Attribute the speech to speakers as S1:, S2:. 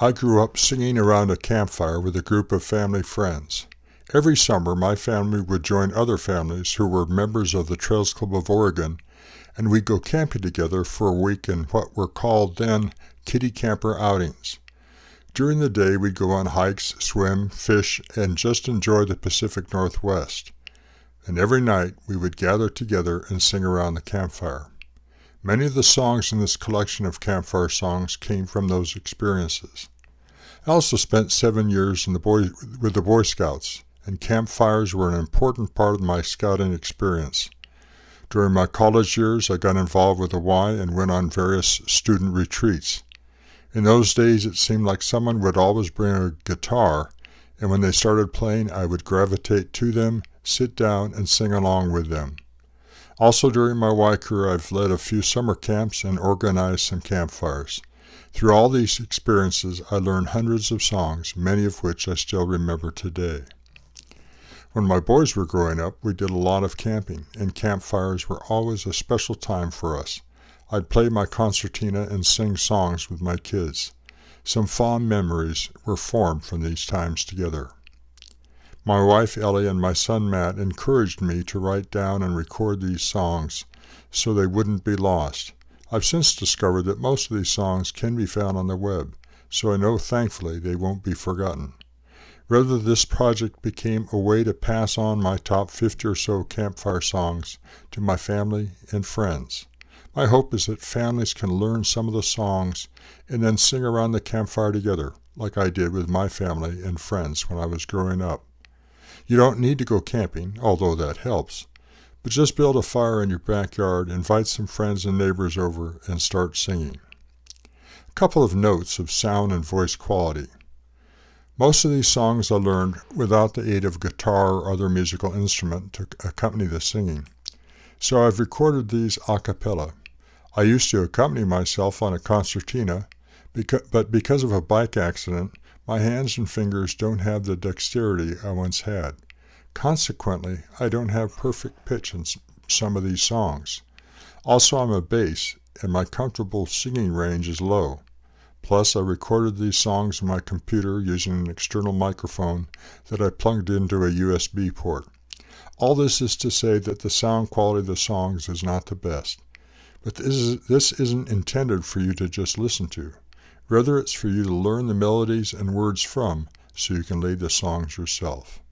S1: I grew up singing around a campfire with a group of family friends. Every summer, my family would join other families who were members of the Trails Club of Oregon, and we'd go camping together for a week in what were called then kiddie camper outings. During the day, we'd go on hikes, swim, fish, and just enjoy the Pacific Northwest. And every night, we would gather together and sing around the campfire. Many of the songs in this collection of campfire songs came from those experiences. I also spent 7 years with the Boy Scouts, and campfires were an important part of my scouting experience. During my college years, I got involved with the Y and went on various student retreats. In those days, it seemed like someone would always bring a guitar, and when they started playing, I would gravitate to them, sit down, and sing along with them. Also during my Y career, I've led a few summer camps and organized some campfires. Through all these experiences, I learned hundreds of songs, many of which I still remember today. When my boys were growing up, we did a lot of camping, and campfires were always a special time for us. I'd play my concertina and sing songs with my kids. Some fond memories were formed from these times together. My wife Ellie and my son Matt encouraged me to write down and record these songs so they wouldn't be lost. I've since discovered that most of these songs can be found on the web, so I know thankfully they won't be forgotten. Rather, this project became a way to pass on my top 50 or so campfire songs to my family and friends. My hope is that families can learn some of the songs and then sing around the campfire together, like I did with my family and friends when I was growing up. You don't need to go camping, although that helps, but just build a fire in your backyard, invite some friends and neighbors over, and start singing. A couple of notes of sound and voice quality. Most of these songs I learned without the aid of guitar or other musical instrument to accompany the singing, so I've recorded these a cappella. I used to accompany myself on a concertina, but because of a bike accident, my hands and fingers don't have the dexterity I once had. Consequently, I don't have perfect pitch in some of these songs. Also, I'm a bass, and my comfortable singing range is low. Plus, I recorded these songs on my computer using an external microphone that I plugged into a USB port. All this is to say that the sound quality of the songs is not the best. But this isn't intended for you to just listen to. Rather, it's for you to learn the melodies and words from so you can lead the songs yourself.